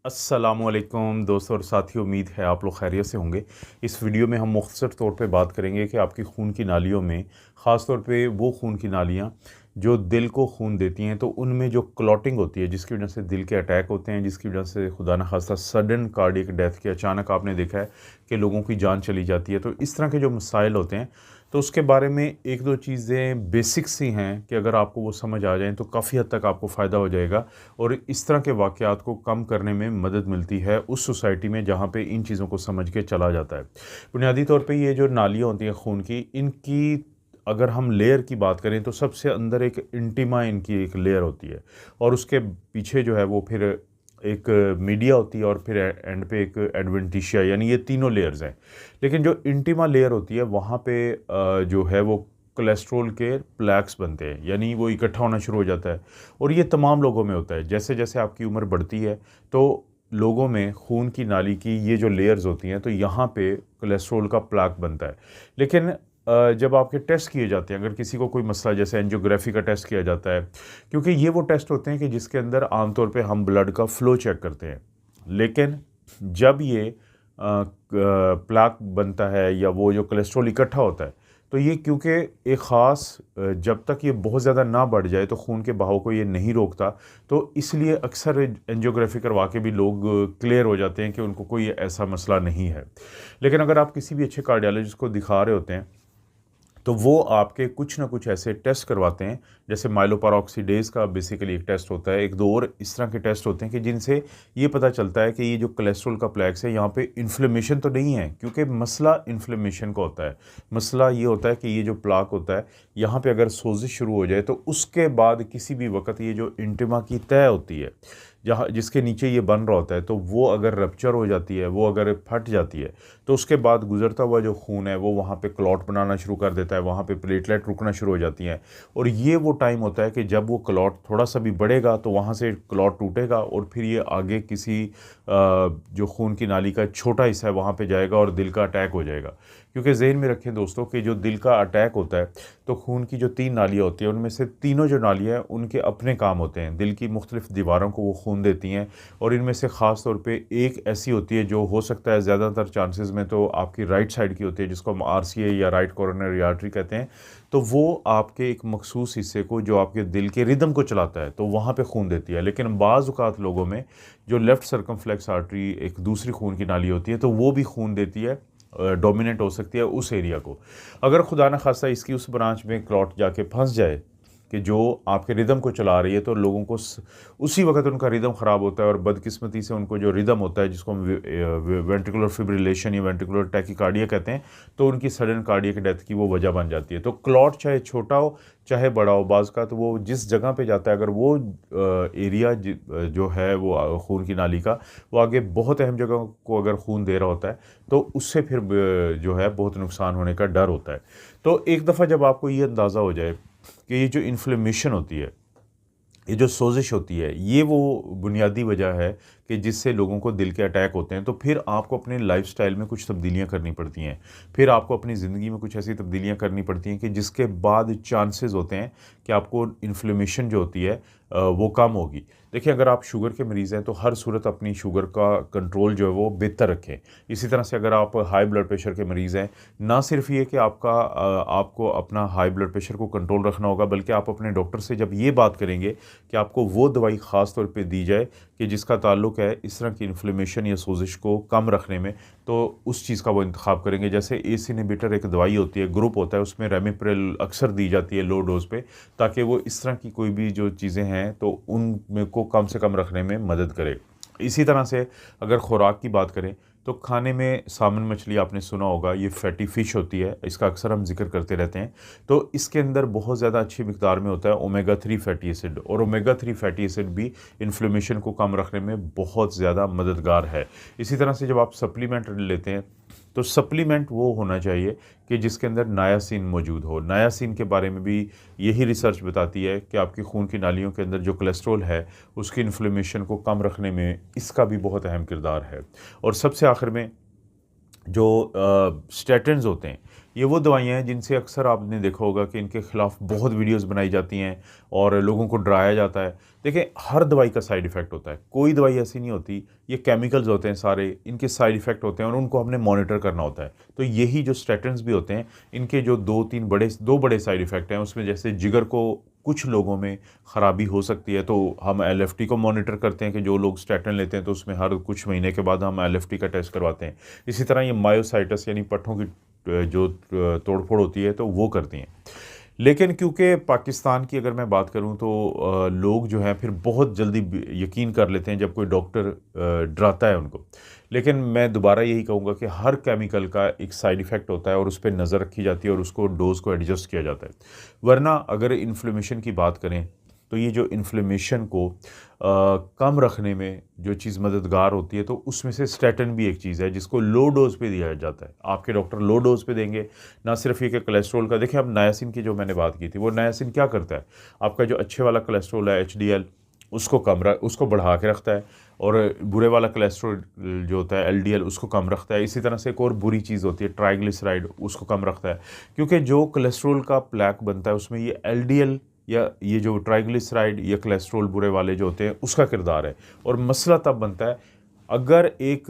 अस्सलामुअलैकुम दोस्तों और साथियों, उम्मीद है आप लोग खैरियत से होंगे। इस वीडियो में हम मुख्तसर तौर पे बात करेंगे कि आपकी खून की नालियों में, ख़ास तौर पे वो खून की नालियाँ जो दिल को खून देती हैं, तो उनमें जो क्लॉटिंग होती है जिसकी वजह से दिल के अटैक होते हैं, जिसकी वजह से खुदा न खास्ता सडन कार्डियक डेथ के अचानक आपने देखा है कि लोगों की जान चली जाती है। तो इस तरह के जो मसाइल होते हैं, तो उसके बारे में एक दो चीज़ें बेसिक्स सी हैं कि अगर आपको वो समझ आ जाएँ तो काफ़ी हद तक आपको फ़ायदा हो जाएगा और इस तरह के वाक़यात को कम करने में मदद मिलती है उस सोसाइटी में जहाँ पे इन चीज़ों को समझ के चला जाता है। बुनियादी तौर पे ये जो नालियाँ होती हैं खून की, इनकी अगर हम लेयर की बात करें तो सबसे अंदर एक इंटिमा इनकी एक लेयर होती है और उसके पीछे जो है वो फिर एक मीडिया होती है और फिर एंड पे एक एडवेंटिशिया, यानी ये तीनों लेयर्स हैं। लेकिन जो इंटिमा लेयर होती है वहाँ पे जो है वो कोलेस्ट्रॉल के प्लैक्स बनते हैं, यानी वो इकट्ठा होना शुरू हो जाता है और ये तमाम लोगों में होता है। जैसे जैसे आपकी उम्र बढ़ती है तो लोगों में खून की नाली की ये जो लेयर्स होती हैं तो यहाँ पे कोलेस्ट्रॉल का प्लाक बनता है। लेकिन जब आपके टेस्ट किए जाते हैं, अगर किसी को कोई मसला, जैसे एंजियोग्राफी का टेस्ट किया जाता है, क्योंकि ये वो टेस्ट होते हैं कि जिसके अंदर आमतौर पे हम ब्लड का फ़्लो चेक करते हैं। लेकिन जब ये प्लाक बनता है या वो जो कोलेस्ट्रॉल इकट्ठा होता है, तो ये क्योंकि एक ख़ास जब तक ये बहुत ज़्यादा ना बढ़ जाए तो खून के बहाव को ये नहीं रोकता, तो इसलिए अक्सर एंजियोग्राफी करवा के भी लोग क्लियर हो जाते हैं कि उनको कोई ऐसा मसला नहीं है। लेकिन अगर आप किसी भी अच्छे कार्डियोलॉजिस्ट को दिखा रहे होते हैं तो वो आपके कुछ ना कुछ ऐसे टेस्ट करवाते हैं, जैसे माइलोपेरोक्सीडेज़ का बेसिकली एक टेस्ट होता है, एक दो और इस तरह के टेस्ट होते हैं कि जिनसे ये पता चलता है कि ये जो कोलेस्ट्रॉल का प्लैक्स है यहाँ पे इन्फ्लेमेशन तो नहीं है, क्योंकि मसला इन्फ्लेमेशन का होता है। मसला ये होता है कि ये जो प्लाक होता है यहाँ पे अगर सोजिश शुरू हो जाए तो उसके बाद किसी भी वक्त ये जो इंटिमा की तह होती है, जहाँ जिसके नीचे ये बन रहा होता है, तो वो अगर रप्चर हो जाती है, वो अगर फट जाती है, तो उसके बाद गुजरता हुआ जो खून है वो वहाँ पे क्लॉट बनाना शुरू कर देता है, वहाँ पे प्लेटलेट रुकना शुरू हो जाती हैं और ये वो टाइम होता है कि जब वो क्लॉट थोड़ा सा भी बढ़ेगा तो वहाँ से क्लॉट टूटेगा और फिर ये आगे किसी जो खून की नाली का छोटा हिस्सा है वहाँ पे जाएगा और दिल का अटैक हो जाएगा। क्योंकि ज़हन में रखें दोस्तों कि जो दिल का अटैक होता है तो खून की जो तीन नालियाँ होती हैं उनमें से तीनों जो नालियाँ हैं उनके अपने काम होते हैं, दिल की मुख्तलिफ दीवारों को वो खून देती हैं और इनमें से ख़ास तौर पे एक ऐसी होती है जो हो सकता है ज़्यादातर चांसेस में तो आपकी राइट साइड की होती है, जिसको हम आरसीए या राइट कोरोनरी आर्टरी कहते हैं। तो वो आपके एक मखसूस हिस्से को, जो आपके दिल के रिदम को चलाता है, तो वहाँ पे खून देती है। लेकिन बाज़ औक़ात लोगों में जो लेफ़्ट सर्कमफ्लेक्स आर्टरी एक दूसरी खून की नाली होती है तो वो भी खून देती है, डोमिनेट हो सकती है उस एरिया को। अगर खुदा न खास्ता इसकी उस ब्रांच में क्लॉट जाके फंस जाए कि जो आपके रिदम को चला रही है, तो लोगों को उसी वक्त उनका रिदम ख़राब होता है और बदकिस्मती से उनको जो रिदम होता है, जिसको हम वेंट्रिकुलर फिब्रिलेशन या वेंट्रिकुलर टैकीकार्डिया कहते हैं, तो उनकी सडन कार्डियक डेथ की वो वजह बन जाती है। तो क्लॉट चाहे छोटा हो चाहे बड़ा हो, बाज़ का तो वो जिस जगह पे जाता है, अगर वो एरिया जो है वो खून की नाली का, वो आगे बहुत अहम जगह को अगर खून दे रहा होता है तो उससे फिर जो है बहुत नुकसान होने का डर होता है। तो एक दफ़ा जब आपको ये अंदाज़ा हो जाए कि ये जो इन्फ्लेमेशन होती है, ये जो सोजिश होती है, ये वो बुनियादी वजह है कि जिससे लोगों को दिल के अटैक होते हैं, तो फिर आपको अपने लाइफ़स्टाइल में कुछ तब्दीलियाँ करनी पड़ती हैं। फिर आपको अपनी ज़िंदगी में कुछ ऐसी तब्दीलियाँ करनी पड़ती हैं कि जिसके बाद चांसेस होते हैं कि आपको इन्फ्लेमेशन जो होती है वो कम होगी। देखिए, अगर आप शुगर के मरीज़ हैं तो हर सूरत अपनी शुगर का कंट्रोल जो है वो बेहतर रखें। इसी तरह से अगर आप हाई ब्लड प्रेशर के मरीज़ हैं, ना सिर्फ ये कि आपको अपना हाई ब्लड प्रेशर को कंट्रोल रखना होगा, बल्कि आप अपने डॉक्टर से जब ये बात करेंगे कि आपको वो दवाई ख़ास तौर पे दी जाए कि जिसका ताल्लुक़ है इस तरह की इन्फ्लेमेशन या सोजिश को कम रखने में, तो उस चीज़ का वो इंतखाब करेंगे। जैसे एस इनहिबिटर एक दवाई होती है, ग्रुप होता है, उसमें रेमिप्रिल अक्सर दी जाती है लो डोज़ पे, ताकि वो इस तरह की कोई भी जो चीज़ें हैं तो उनमें को कम से कम रखने में मदद करे। इसी तरह से अगर खुराक की बात करें तो खाने में सामन मछली आपने सुना होगा, ये फैटी फ़िश होती है, इसका अक्सर हम ज़िक्र करते रहते हैं। तो इसके अंदर बहुत ज़्यादा अच्छी मिक़दार में होता है ओमेगा 3 फैटी एसिड, और ओमेगा 3 फैटी एसिड भी इन्फ्लेमेशन को कम रखने में बहुत ज़्यादा मददगार है। इसी तरह से जब आप सप्लीमेंट लेते हैं तो सप्लीमेंट वो होना चाहिए कि जिसके अंदर नायासिन मौजूद हो। नायासिन के बारे में भी यही रिसर्च बताती है कि आपकी खून की नालियों के अंदर जो कोलेस्ट्रॉल है उसकी इन्फ्लेमेशन को कम रखने में इसका भी बहुत अहम किरदार है। और सबसे आखिर में जो स्टैटिन्स होते हैं, ये वो दवाइयाँ हैं जिनसे अक्सर आपने देखा होगा कि इनके ख़िलाफ़ बहुत वीडियोस बनाई जाती हैं और लोगों को डराया जाता है। देखिए, हर दवाई का साइड इफ़ेक्ट होता है, कोई दवाई ऐसी नहीं होती, ये केमिकल्स होते हैं सारे, इनके साइड इफ़ेक्ट होते हैं और उनको हमने मॉनिटर करना होता है। तो यही जो स्टैटिन्स भी होते हैं, इनके जो 2 बड़े साइड इफ़ेक्ट हैं, उसमें जैसे जिगर को कुछ लोगों में ख़राबी हो सकती है, तो हम एलएफटी को मॉनिटर करते हैं कि जो लोग स्टैटिन लेते हैं तो उसमें हर कुछ महीने के बाद हम एलएफटी का टेस्ट करवाते हैं। इसी तरह ये मायोसाइटस यानी पट्ठों की जो तोड़-फोड़ होती है तो वो करती हैं। लेकिन क्योंकि पाकिस्तान की अगर मैं बात करूं तो लोग जो हैं फिर बहुत जल्दी यकीन कर लेते हैं जब कोई डॉक्टर डराता है उनको। लेकिन मैं दोबारा यही कहूँगा कि हर केमिकल का एक साइड इफ़ेक्ट होता है और उस पे नज़र रखी जाती है और उसको डोज़ को एडजस्ट किया जाता है। वरना अगर इन्फ्लेमेशन की बात करें तो ये जो इन्फ्लेमेशन को कम रखने में जो चीज़ मददगार होती है तो उसमें से स्टैटिन भी एक चीज़ है जिसको लो डोज़ पे दिया जाता है। आपके डॉक्टर लो डोज़ पे देंगे। ना सिर्फ ये कि कोलेस्ट्रॉल का देखिए, अब नायासिन की जो मैंने बात की थी, वो नायासिन क्या करता है, आपका जो अच्छे वाला कोलेस्ट्रॉल है एचडीएल उसको बढ़ा के रखता है और बुरे वाला कोलेस्ट्रॉल जो होता है एलडीएल उसको कम रखता है। इसी तरह से एक और बुरी चीज़ होती है ट्राइग्लिसराइड, उसको कम रखता है। क्योंकि जो कोलेस्ट्रॉल का प्लैक बनता है उसमें ये एलडीएल या ये जो ट्राइग्लिसराइड या कोलेस्ट्रॉल बुरे वाले जो होते हैं उसका किरदार है। और मसला तब बनता है अगर एक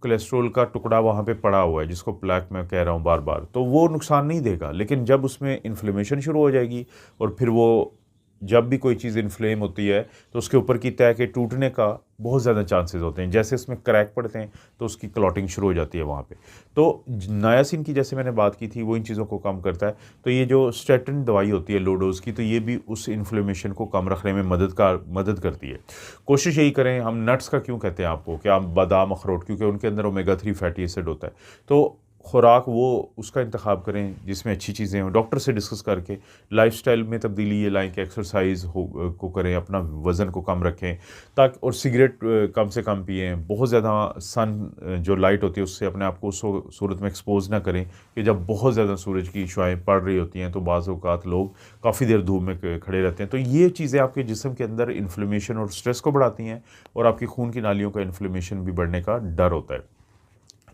कोलेस्ट्रॉल का टुकड़ा वहाँ पे पड़ा हुआ है, जिसको प्लैक मैं कह रहा हूँ बार बार, तो वो नुकसान नहीं देगा। लेकिन जब उसमें इन्फ्लेमेशन शुरू हो जाएगी और फिर वो जब भी कोई चीज़ इन्फ्लेम होती है तो उसके ऊपर की तह के टूटने का बहुत ज़्यादा चांसेस होते हैं। जैसे इसमें क्रैक पड़ते हैं तो उसकी क्लॉटिंग शुरू हो जाती है वहाँ पे। तो नायासिन की जैसे मैंने बात की थी वो इन चीज़ों को कम करता है। तो ये जो स्टैटिन दवाई होती है लो डोज़ की, तो ये भी उस इन्फ्लेमेशन को कम रखने में मदद करती है। कोशिश यही करें, हम नट्स का क्यों कहते हैं आपको कि आप बादाम, अखरोट, क्योंकि उनके अंदर ओमेगा 3 फैटी एसिड होता है। तो खुराक वो उसका इंतखाब करें जिसमें अच्छी चीज़ें हों। डॉक्टर से डिस्कस करके लाइफ़स्टाइल में तब्दीली ये लाएँ कि एक्सरसाइज को करें, अपना वज़न को कम रखें ताकि, और सिगरेट कम से कम पिएँ। बहुत ज़्यादा सन जो लाइट होती है उससे अपने आप को उस सूरत में एक्सपोज़ ना करें कि जब बहुत ज़्यादा सूरज की शुआएँ पड़ रही होती हैं तो बाज़ औक़ात लोग काफ़ी देर धूप में खड़े रहते हैं। तो ये चीज़ें आपके जिस्म के अंदर इन्फ्लेमेशन और स्ट्रेस को बढ़ाती हैं और आपकी खून की नालियों का इन्फ्लेमेशन भी बढ़ने का डर होता है।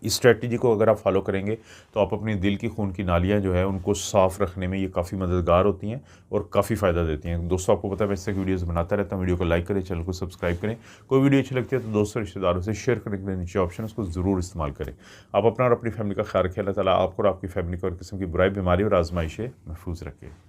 इस स्ट्रेटजी को अगर आप फॉलो करेंगे तो आप अपने दिल की खून की नालियाँ जो है उनको साफ़ रखने में ये काफ़ी मददगार होती हैं और काफ़ी फ़ायदा देती हैं। दोस्तों, आपको पता है मैं इस तरह की वीडियोज़ बनाता रहता हूँ। वीडियो को लाइक करें, चैनल को सब्सक्राइब करें। कोई वीडियो अच्छी लगती है तो दोस्तों रिश्तेदारों से शेयर करने के लिए नीचे ऑप्शन है, उसको ज़रूर इस्तेमाल करें। आप अपना और अपनी फैमिली का ख्याल रखें। अल्लाह ताला आपको और आपकी फैमिली को हर किस्म की बुराई, बीमारी और आजमाइश से महफूज रखे।